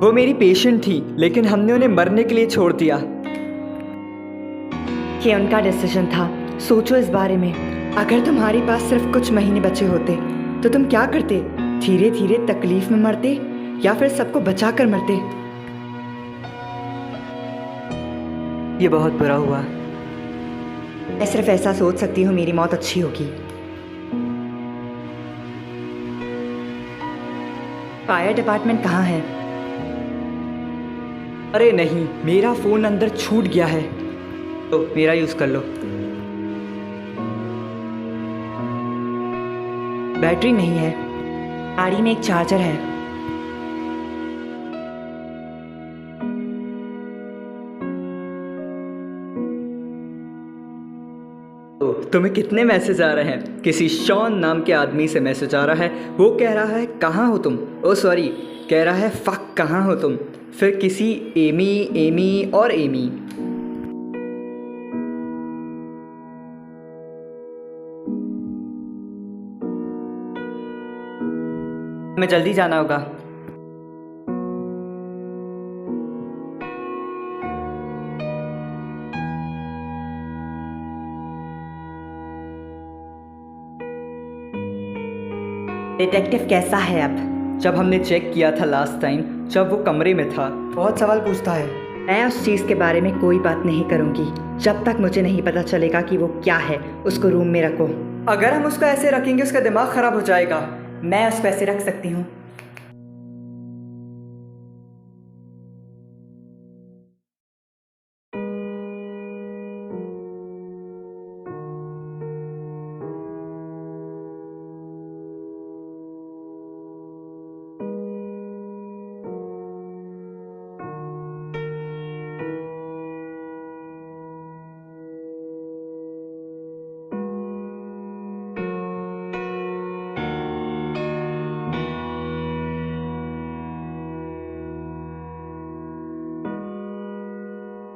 वो मेरी पेशेंट थी, लेकिन हमने उन्हें मरने के लिए छोड़ दिया। ये उनका डिसीजन था। सोचो इस बारे में, अगर तुम्हारे पास सिर्फ कुछ महीने बचे होते तो तुम क्या करते? धीरे धीरे तकलीफ में मरते या फिर सबको बचा कर मरते? ये बहुत बुरा हुआ। मैं सिर्फ ऐसा सोच सकती हूँ मेरी मौत अच्छी होगी। फायर डिपार्टमेंट कहाँ है? अरे नहीं, मेरा फोन अंदर छूट गया है, तो मेरा यूज कर लो। बैटरी नहीं है, गाड़ी में एक चार्जर है। तो तुम्हें कितने मैसेज आ रहे हैं? किसी शॉन नाम के आदमी से मैसेज आ रहा है, वो कह रहा है कहाँ हो तुम। ओ सॉरी, कह रहा है फक कहाँ हो तुम। फिर किसी एमी और एमी। हमें जल्दी जाना होगा। डिटेक्टिव कैसा है अब? जब हमने चेक किया था लास्ट टाइम, जब वो कमरे में था, बहुत सवाल पूछता है। मैं उस चीज़ के बारे में कोई बात नहीं करूंगी जब तक मुझे नहीं पता चलेगा कि वो क्या है। उसको रूम में रखो। अगर हम उसको ऐसे रखेंगे उसका दिमाग खराब हो जाएगा। मैं उसको ऐसे रख सकती हूँ।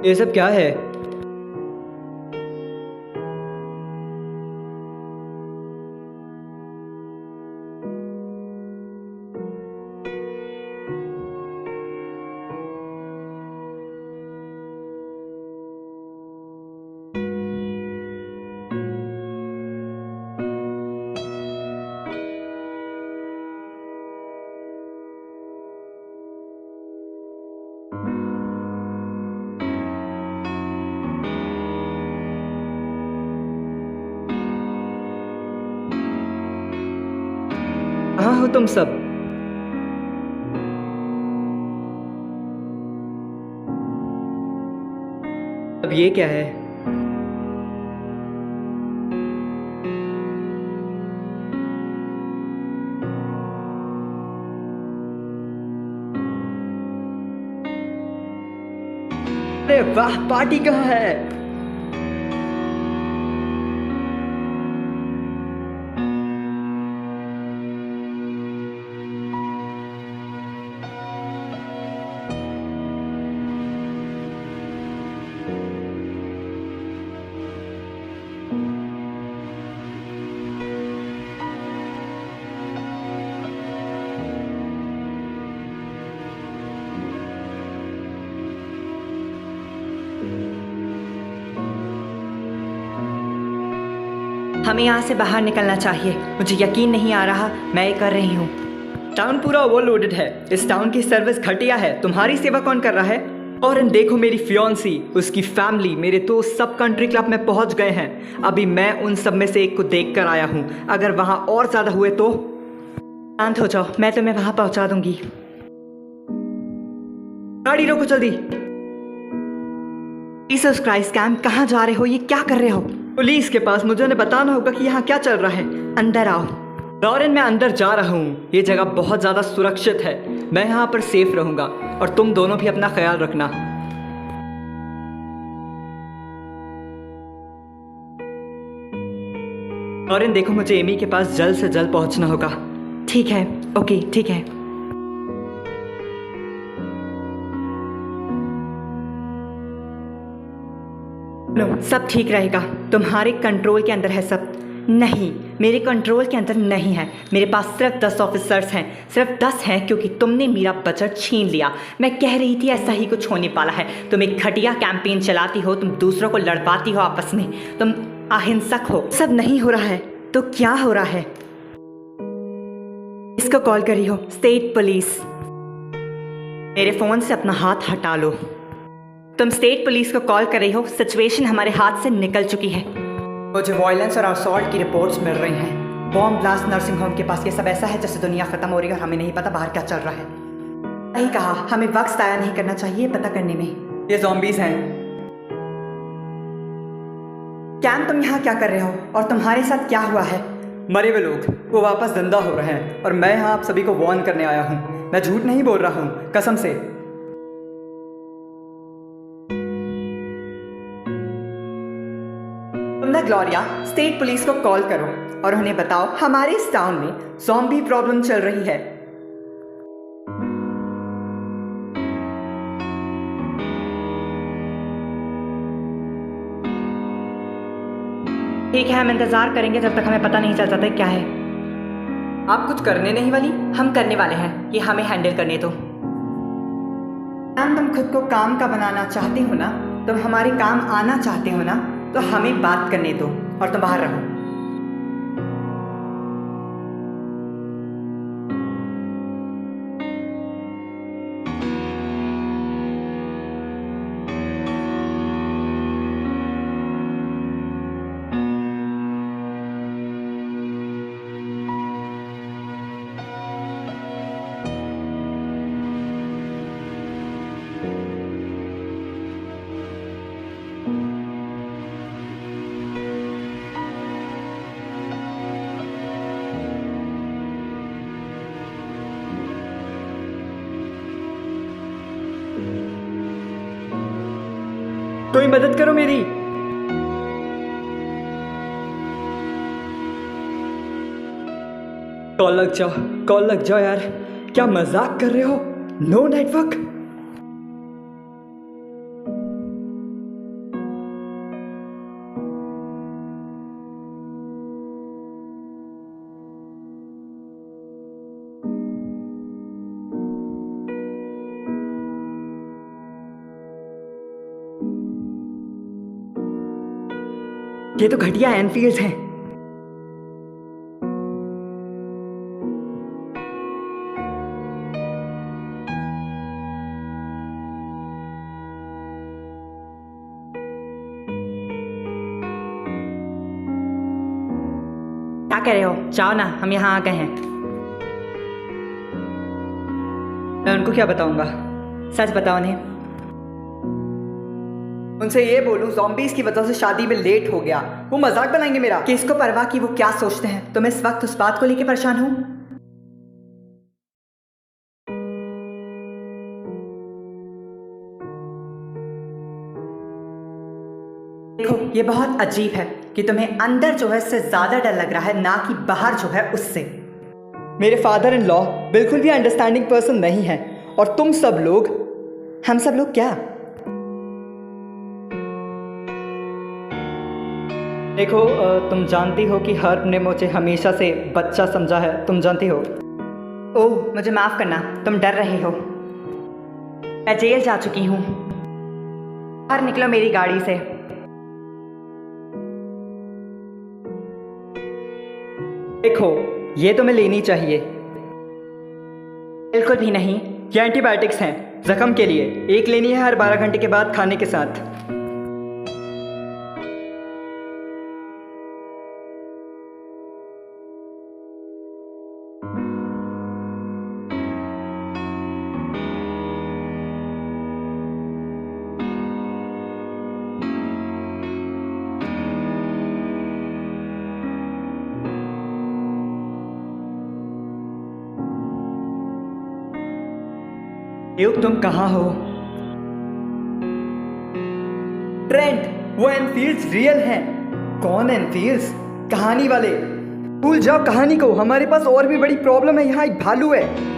ये सब क्या है? कहाँ हो तुम सब? अब ये क्या है? अरे वाह, पार्टी कहाँ है? हमें यहाँ से बाहर निकलना चाहिए। मुझे यकीन नहीं आ रहा मैं ये कर रही हूँ। टाउन पूरा ओवरलोडेड है। इस टाउन की सर्विस घटिया है। तुम्हारी सेवा कौन कर रहा है? और देखो, मेरी फियोन्सी, उसकी फैमिली, मेरे दोस्त सब कंट्री क्लब में पहुंच गए हैं। अभी मैं उन सब में से एक को देख कर आया हूँ। अगर वहां और ज्यादा हुए तो? शांत हो जाओ, मैं तुम्हें वहां पहुंचा दूंगी। गाड़ी रोको जल्दी। जीसस क्राइस्ट कैम, कहाँ जा रहे हो? ये क्या कर रहे हो? पुलिस के पास मुझे उन्हें बताना होगा कि यहाँ क्या चल रहा है। अंदर आओ। लॉरेन, मैं अंदर जा रहा हूँ। ये जगह बहुत ज़्यादा सुरक्षित है। मैं यहाँ पर सेफ रहूँगा और तुम दोनों भी अपना ख्याल रखना। लॉरेन देखो, मुझे एमी के पास जल्द से जल्द पहुँचना होगा। ठीक है, ओके ठीक है। लो, सब ठीक रहेगा। तुम्हारे कंट्रोल के अंदर है सब। नहीं, मेरे कंट्रोल के अंदर नहीं है। मेरे पास सिर्फ 10 ऑफिसर्स हैं, सिर्फ 10 हैं, क्योंकि तुमने मेरा बजट छीन लिया। मैं कह रही थी ऐसा ही कुछ होने वाला है। तुम एक घटिया कैंपेन चलाती हो, तुम दूसरों को लड़वाती हो आपस में, तुम अहिंसक हो। सब नहीं हो रहा है तो क्या हो रहा है? इसको कॉल करी हो, स्टेट पुलिस। मेरे फोन से अपना हाथ हटा लो। तुम स्टेट पुलिस को कॉल कर रही हो। सिचुएशन हमारे हाथ से निकल चुकी है। मुझे वायलेंस और असॉल्ट की रिपोर्ट्स मिल रही हैं। बॉम्ब ब्लास्ट नर्सिंग होम के पास। ये सब ऐसा है जैसे दुनिया खत्म हो रही है और हमें नहीं पता बाहर क्या चल रहा है। सही कहा, हमें वक्त ज़ाया नहीं करना चाहिए पता करने में। ये ज़ॉम्बीज़ हैं। कैम, तुम यहाँ क्या कर रहे हो और तुम्हारे साथ क्या हुआ है? मरे हुए लोग वो वापस जिंदा हो रहे हैं और मैं यहाँ आप सभी को वार्न करने आया हूँ। मैं झूठ नहीं बोल रहा हूँ, कसम से। तुम ना ग्लोरिया, स्टेट पुलिस को कॉल करो और उन्हें बताओ हमारे इस टाउन में ज़ॉम्बी प्रॉब्लम चल रही है। ठीक है, हम इंतजार करेंगे जब तक हमें पता नहीं चल जाता क्या है। आप कुछ करने नहीं वाली? हम करने वाले हैं, ये हमें हैंडल करने दो। तुम खुद को काम का बनाना चाहते हो ना, तुम हमारे काम आना चाहते हो ना, तो हमें बात करने दो और तुम बाहर रहो। कोई मदद करो मेरी। कॉल लग जाओ यार। क्या मजाक कर रहे हो? No network. ये तो घटिया एनफील्ड हैं। क्या कह रहे हो? जाओ ना, हम यहाँ आ गए हैं। मैं उनको क्या बताऊंगा? सच बताओ उन्हें। उनसे ये बोलूं ज़ॉम्बीज की वजह से शादी में लेट हो गया, वो मजाक बनाएंगे मेरा। किसको परवाह कि वो क्या सोचते हैं? तुम इस वक्त उस बात को लेकर परेशान हो? देखो, ये बहुत अजीब है कि तुम्हें अंदर जो है उससे ज्यादा डर लग रहा है, ना कि बाहर जो है उससे। मेरे फादर इन लॉ बिल्कुल भी अंडरस्टैंडिंग पर्सन नहीं है और तुम सब लोग। हम सब लोग क्या? देखो, तुम जानती हो कि हर्ब ने मुझे हमेशा से बच्चा समझा है, तुम जानती हो। ओह, मुझे माफ करना, तुम डर रहे हो। मैं जेल जा चुकी हूँ। बाहर निकलो मेरी गाड़ी से। देखो, ये तुम्हें लेनी चाहिए। बिल्कुल भी नहीं। ये एंटीबायोटिक्स हैं जख्म के लिए। एक लेनी है हर 12 घंटे के बाद खाने के साथ। ड्यूक तुम कहाँ हो? ट्रेंट, वो एनफील्ड्स रियल हैं। कौन एनफील्ड्स? कहानी वाले। भूल जाओ कहानी को, हमारे पास और भी बड़ी प्रॉब्लम है। यहाँ एक भालू है।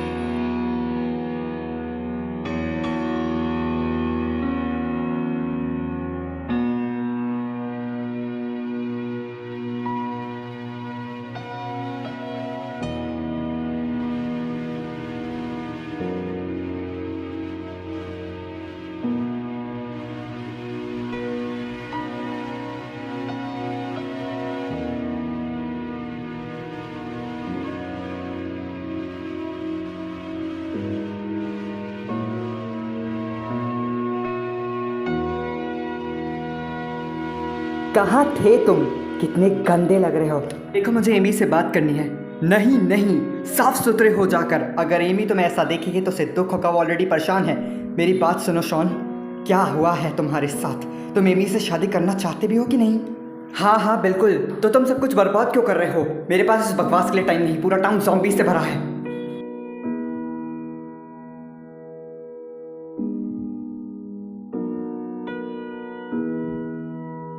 कहाँ थे तुम? कितने गंदे लग रहे हो। देखो, मुझे एमी से बात करनी है। नहीं नहीं, साफ सुथरे हो जाकर। अगर एमी तुम्हें ऐसा देखेगी तो उसे दुख होगा, वो ऑलरेडी परेशान है। मेरी बात सुनो शॉन, क्या हुआ है तुम्हारे साथ? तुम एमी से शादी करना चाहते भी हो कि नहीं? हाँ हाँ बिल्कुल। तो तुम सब कुछ बर्बाद क्यों कर रहे हो? मेरे पास इस बकवास के लिए टाइम नहीं। पूरा टाउन ज़ॉम्बी से भरा है।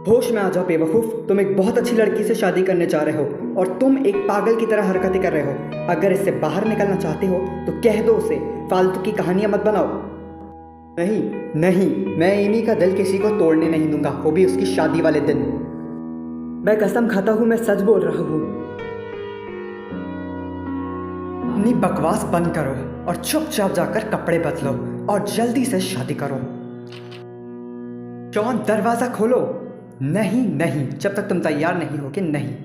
होश में आ जाओ बेवकूफ़। तुम एक बहुत अच्छी लड़की से शादी करने जा रहे हो और तुम एक पागल की तरह हरकतें कर रहे हो। अगर इससे बाहर निकलना चाहते हो तो कह दो उसे। फालतू की कहानियां मत बनाओ। नहीं नहीं, मैं एमी का दिल किसी को तोड़ने नहीं दूंगा, वो भी उसकी शादी वाले दिन। मैं कसम खाता हूं, मैं सच बोल रहा हूं। अपनी बकवास बंद करो और चुपचाप जाकर कपड़े बदलो और जल्दी से शादी करो। शॉन, दरवाजा खोलो। नहीं नहीं, जब तक तुम तैयार नहीं होगे नहीं।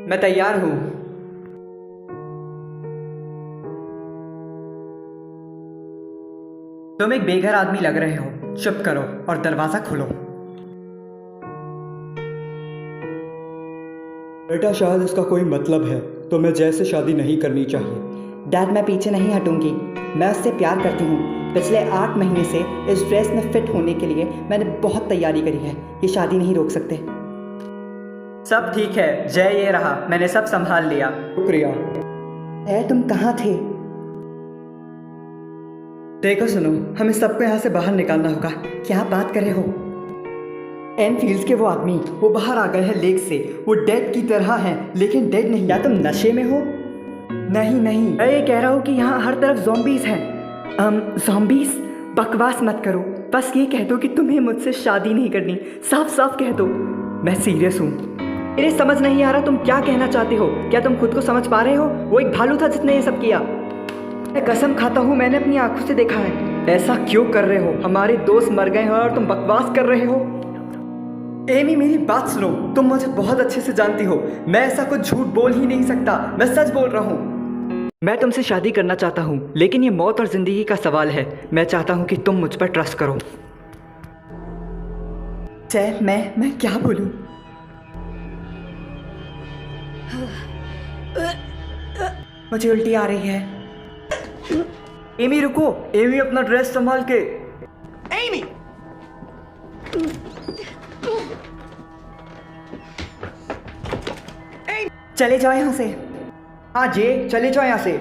मैं तैयार हूँ। तुम एक बेघर आदमी लग रहे हो। चुप करो और दरवाजा खोलो। बेटा, शायद इसका कोई मतलब है। तो मैं जैसे शादी नहीं करनी चाहिए। डैड, मैं पीछे नहीं हटूंगी। मैं उससे प्यार करती हूँ। पिछले 8 महीने से इस ड्रेस में फिट होने के लिए मैंने बहुत तैयारी करी है। ये शादी नहीं रोक सकते। सब ठीक है जय, ये रहा, मैंने सब संभाल लिया। शुक्रिया। तुम कहाँ थे? देखो सुनो, हमें सबको यहाँ से बाहर निकालना होगा। क्या बात कर रहे हो? एनफील्ड के वो आदमी, वो बाहर आ गए हैं लेक से। वो डेड की तरह हैं, लेकिन डेड नहीं। क्या तुम नशे में हो? नहीं नहीं, मैं ये कह रहा हूँ कि यहाँ हर तरफ ज़ॉम्बीज़ हैं। ज़ॉम्बीज़? बकवास मत करो। बस ये कह दो कि तुम्हें मुझसे शादी नहीं करनी। साफ साफ कह दो। मैं सीरियस हूँ। मेरे समझ नहीं आ रहा तुम क्या कहना चाहते हो। क्या तुम खुद को समझ पा रहे हो? वो एक भालू था जिसने ये सब किया। मैं कसम खाता हूँ, मैंने अपनी आंखों से देखा है। ऐसा क्यों कर रहे हो? हमारे दोस्त मर गए हैं और तुम बकवास कर रहे हो। एमी, मेरी बात सुनो। तुम मुझे बहुत अच्छे से जानती हो। मैं ऐसा कुछ झूठ बोल ही नहीं सकता। मैं सच बोल रहा हूँ। मैं तुमसे शादी करना चाहता हूँ, लेकिन ये मौत और जिंदगी का सवाल है। मैं चाहता हूँ कि तुम मुझ पर ट्रस्ट करो। जय, मैं क्या बोलूँ? मुझे उल्टी आ रही है। एमी रुको। एमी, अपना ड्रेस संभाल के। एमी! चले जाओ यहाँ से। हाँ जे, चले जाओ यहाँ से।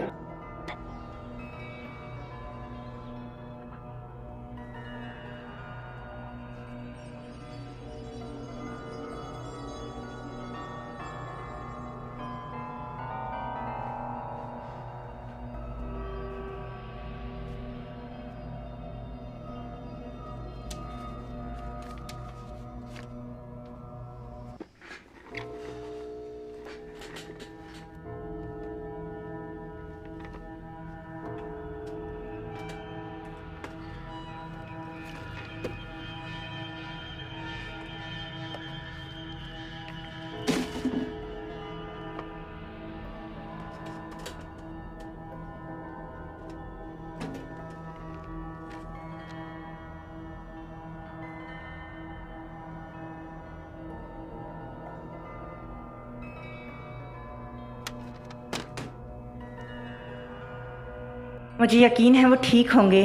मुझे यकीन है वो ठीक होंगे।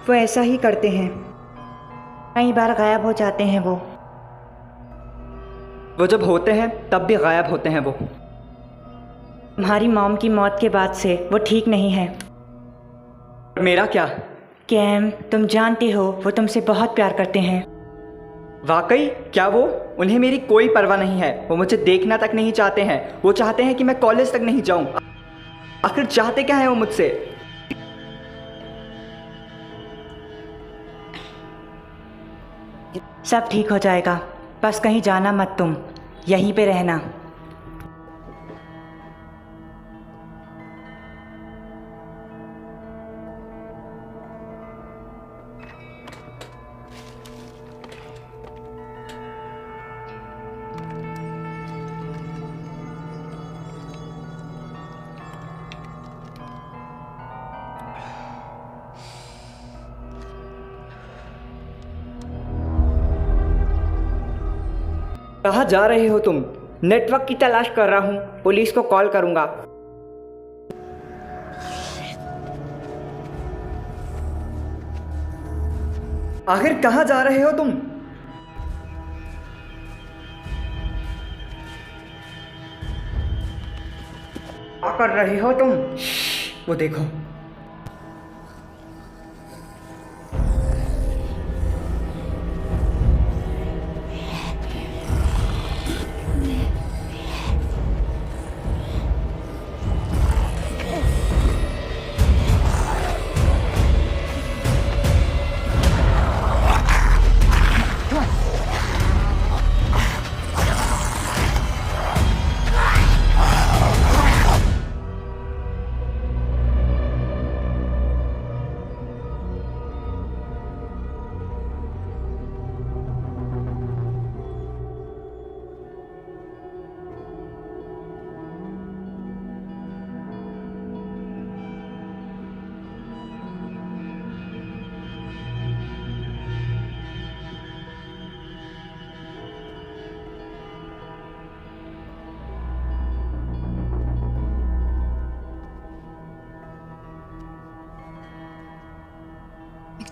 वो ऐसा ही करते हैं। कई बार गायब हो जाते हैं वो। वो जब होते हैं तब भी गायब होते हैं वो। तुम्हारी मॉम की मौत के बाद से वो ठीक नहीं है। मेरा क्या? कैम, तुम जानते हो वो तुमसे बहुत प्यार करते हैं। वाकई? क्या वो? उन्हें मेरी कोई परवाह नहीं है। वो मुझे देखना तक नहीं चाहते हैं। वो चाहते हैं कि मैं कॉलेज तक नहीं जाऊं। आखिर चाहते क्या है वो मुझसे? सब ठीक हो जाएगा। बस कहीं जाना मत, तुम यहीं पे रहना। कहाँ जा रहे हो तुम? नेटवर्क की तलाश कर रहा हूँ। पुलिस को कॉल करूँगा। आखिर कहाँ जा रहे हो तुम? क्या कर रहे हो तुम? वो देखो।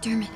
McDermott.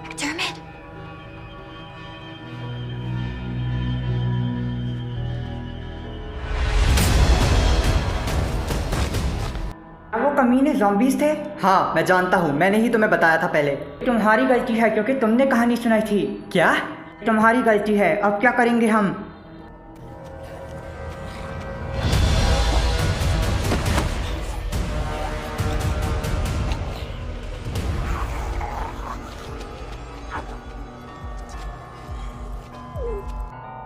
McDermott! वो कमीने ज़ॉम्बीज़ थे। हाँ मैं जानता हूँ, मैंने ही तुम्हें बताया था पहले। तुम्हारी गलती है क्योंकि तुमने कहानी सुनाई थी। क्या? तुम्हारी गलती है। अब क्या करेंगे हम?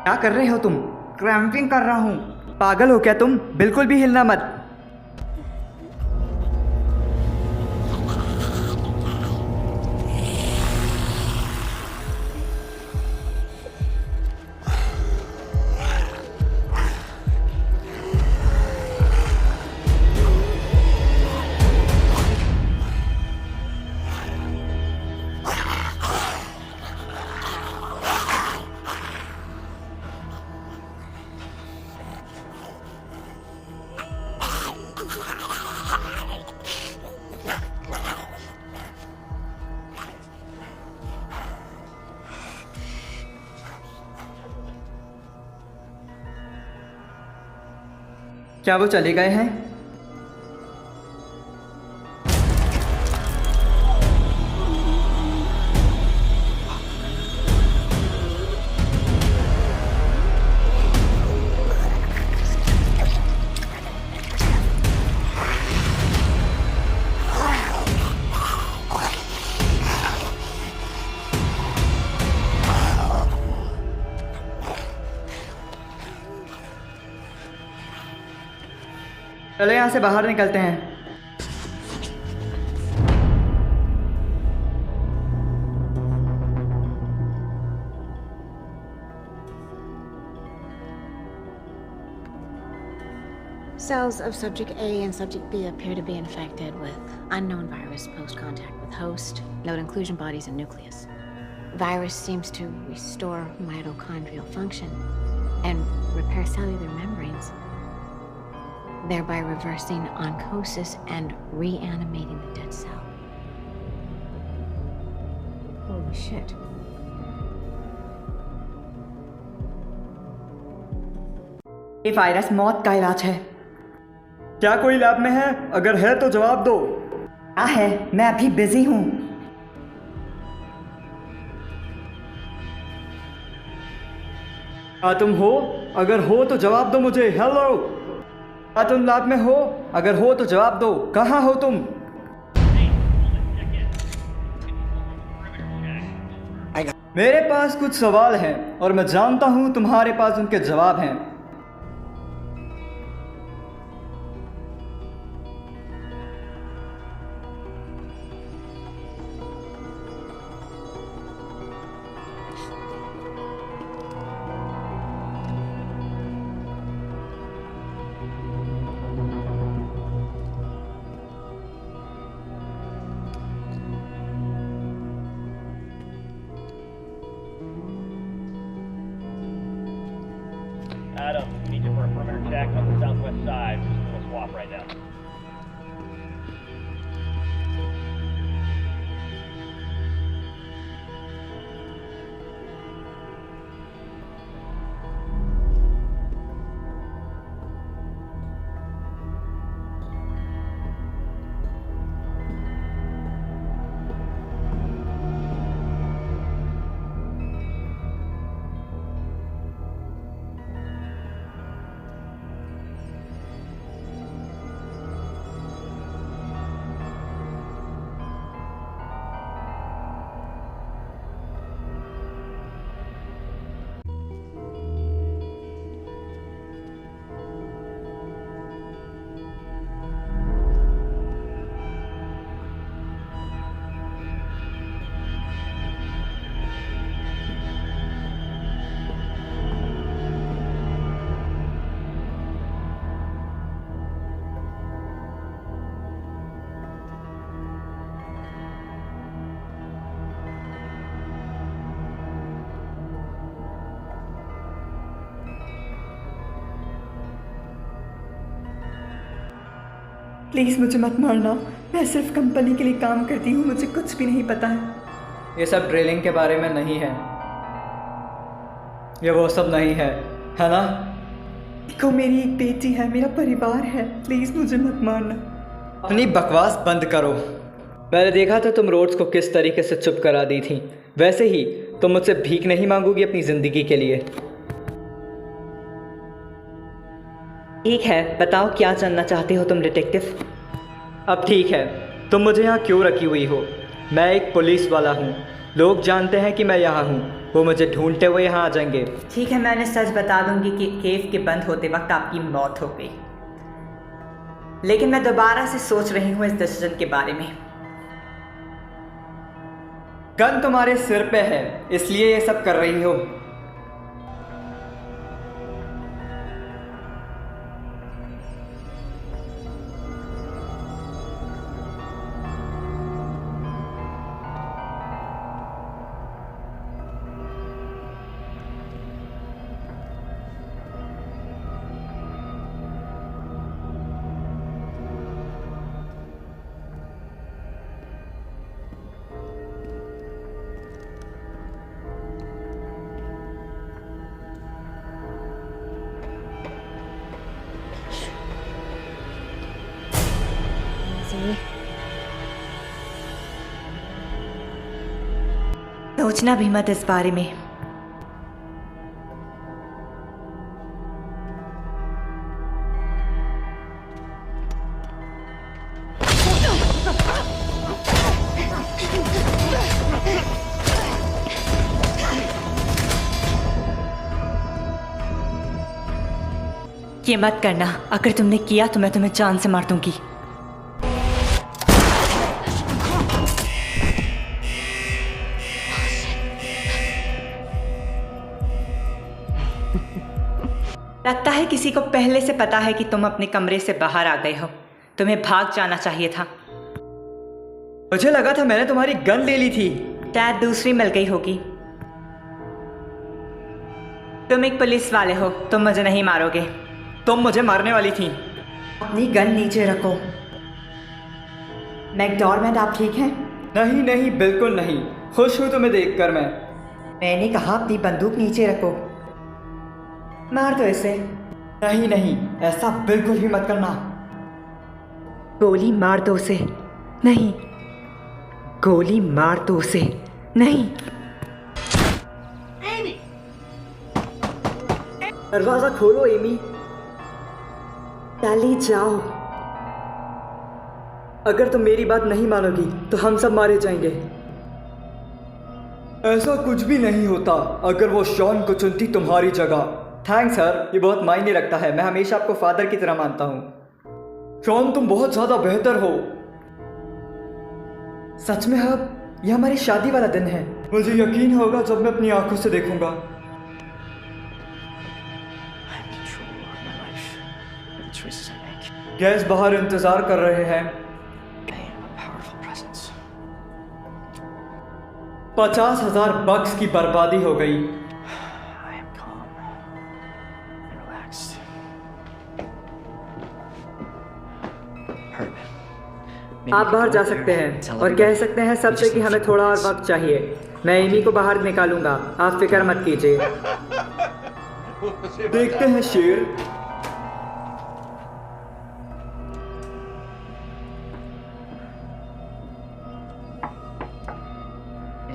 क्या कर रहे हो तुम? क्रैम्पिंग कर रहा हूँ। पागल हो क्या तुम? बिल्कुल भी हिलना मत। क्या वो चले गए हैं? चलो यहाँ से बाहर निकलते हैं। Cells of subject A and subject B appear to be infected with unknown virus post-contact with host, node inclusion bodies, and nucleus. Virus seems to restore mitochondrial function and repair cellular membranes, thereby reversing oncosis and reanimating the dead cell. Holy shit. ये virus मौत का इलाज है। क्या कोई lab में है? अगर है तो जवाब दो। क्या है? मैं अभी बिजी हूँ। क्या तुम हो? अगर हो तो जवाब दो मुझे। हेलो, क्या तुम लैब में हो? अगर हो तो जवाब दो। कहाँ हो तुम? मेरे पास कुछ सवाल हैं और मैं जानता हूँ तुम्हारे पास उनके जवाब हैं। Adam, need you for a perimeter check on the southwest side. We're just a little swap right now. Please मुझे मत मारना। मैं सिर्फ कंपनी के लिए काम करती हूँ, मुझे कुछ भी नहीं पता है। ये सब ड्रिलिंग के बारे में नहीं है। ये वो सब नहीं है ना? देखो, मेरी एक बेटी है, मेरा परिवार है। प्लीज़ मुझे मत मारना। अपनी बकवास बंद करो। मैंने देखा था तुम रोड्स को किस तरीके से चुप करा दी थी। वैसे ही तुम मुझसे भीख नहीं मांगोगी अपनी ज़िंदगी के लिए। ठीक है, बताओ क्या जानना चाहते हो तुम डिटेक्टिव? अब ठीक है, तुम मुझे यहाँ क्यों रखी हुई हो? मैं एक पुलिस वाला हूँ। लोग जानते हैं कि मैं यहाँ हूँ। वो मुझे ढूंढते हुए यहाँ आ जाएंगे। ठीक है, मैं उन्हें सच बता दूंगी कि केव के बंद होते वक्त आपकी मौत हो गई। लेकिन मैं दोबारा से सोच रही हूँ इस डिसीजन के बारे में। गन तुम्हारे सिर पे है, इसलिए ये सब कर रही हो। सोचना भी मत इस बारे में। ये मत करना। अगर तुमने किया तो मैं तुम्हें जान से मार दूंगी। लगता है किसी को पहले से पता है कि तुम अपने कमरे से बाहर आ गए हो। तुम्हें भाग जाना चाहिए था। मुझे लगा था मैंने तुम्हारी गन ले ली थी। शायद दूसरी मिल गई होगी। तुम एक पुलिस वाले हो, तुम मुझे नहीं मारोगे। तुम मुझे मारने वाली थी। अपनी गन नीचे रखो। मैकडॉर्मैंड, आप ठीक हैं? नहीं नहीं, बिल्कुल नहीं। खुश हूँ तुम्हें देखकर मैं। मैंने कहा अपनी बंदूक नीचे रखो। मार दो इसे। नहीं नहीं, ऐसा बिल्कुल भी मत करना। गोली मार दो उसे। नहीं, गोली मार दो उसे। नहीं। दरवाजा खोलो एमी। चली जाओ। अगर तुम मेरी बात नहीं मानोगी तो हम सब मारे जाएंगे। ऐसा कुछ भी नहीं होता अगर वो शॉन को चुनती तुम्हारी जगह। थैंक्स सर, ये बहुत मायने रखता है। मैं हमेशा आपको फादर की तरह मानता हूँ। शॉन, तुम बहुत ज्यादा बेहतर हो। सच में अब यह हमारी शादी वाला दिन है। मुझे यकीन होगा जब मैं अपनी आंखों से देखूंगा। I have control over my life and the choices I make. Gas बाहर इंतजार कर रहे हैं। I am a powerful presence. 50,000 बक्स की बर्बादी हो गई। I am calm and relaxed. Herb. maybe आप you बाहर could जा go सकते there हैं and tell और everyone कह सकते हैं we सबसे just कि need हमें few थोड़ा और minutes. वक्त चाहिए। मैं एमी को बाहर निकालूंगा, आप फिक्र मत कीजिए। देखते हैं शेर।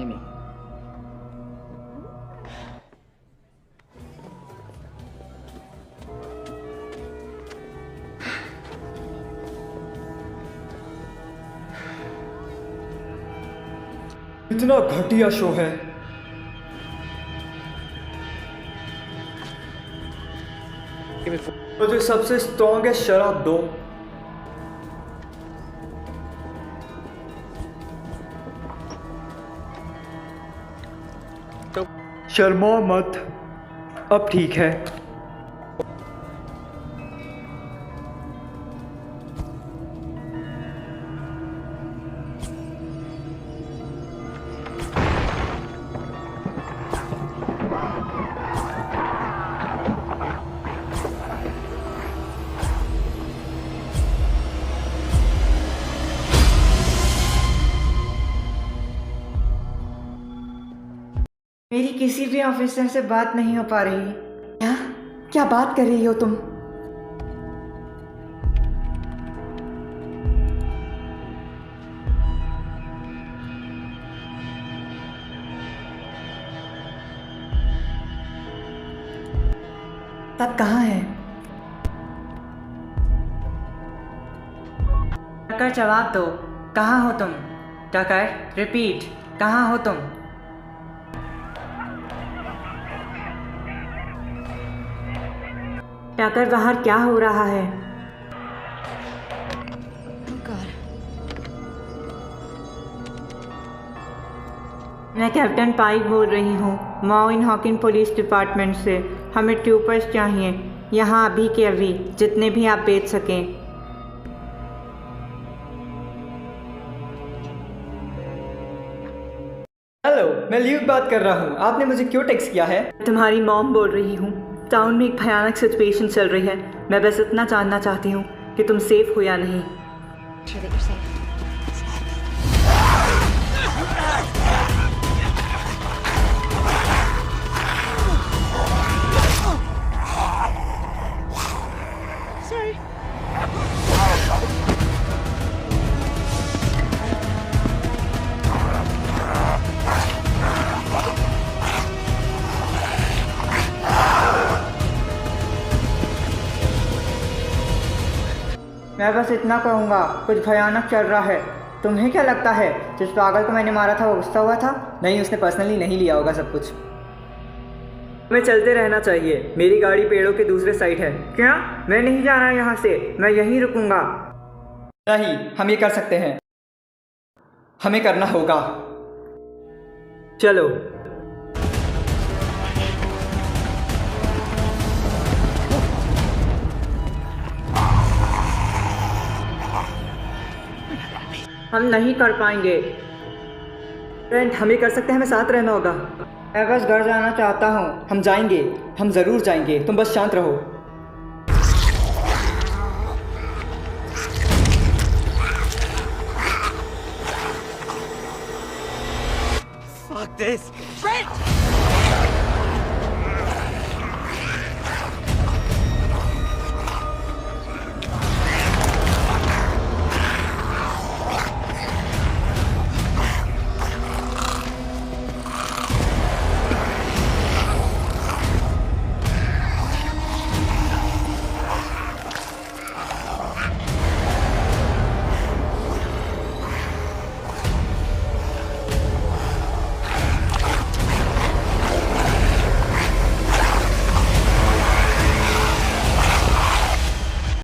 Amy. इतना घटिया शो है। Give me 4. मुझे सबसे स्ट्रॉन्गेस्ट शराब दो। शर्मा मत, अब ठीक है। मेरी किसी भी ऑफिसर से बात नहीं हो पा रही। क्या क्या बात कर रही हो तुम? सब कहाँ है? टकर, जवाब दो। कहाँ हो तुम? टकर, रिपीट, कहाँ हो तुम? टकर, बाहर क्या हो रहा है? Oh God. मैं कैप्टन पाइक बोल रही हूँ, माउइन हॉकिन पुलिस डिपार्टमेंट से। हमें ट्यूपर्स चाहिए, यहाँ अभी के अभी, जितने भी आप बेच सकें। हेलो, मैं ल्यूक बात कर रहा हूँ। आपने मुझे क्यों टेक्स्ट किया है? तुम्हारी मॉम बोल रही हूँ। टाउन में एक भयानक सिचुएशन चल रही है। मैं बस इतना जानना चाहती हूँ कि तुम सेफ हो या नहीं। Sure that you're safe. Sorry. मैं बस इतना कहूँगा, कुछ भयानक चल रहा है। तुम्हें क्या लगता है जिस पागल को मैंने मारा था वो गुस्सा हुआ था? नहीं, उसने पर्सनली नहीं लिया होगा सब कुछ। हमें चलते रहना चाहिए। मेरी गाड़ी पेड़ों के दूसरे साइड है। क्या? मैं नहीं जाना यहाँ से, मैं यहीं रुकूंगा। नहीं, हम ये कर सकते हैं। हमें करना होगा। चलो। हम नहीं कर पाएंगे। फ्रेंड, हम ये कर सकते हैं, हमें साथ रहना होगा। मैं बस घर जाना चाहता हूँ। हम जाएंगे, हम ज़रूर जाएंगे। तुम बस शांत रहो। Fuck this. Brent!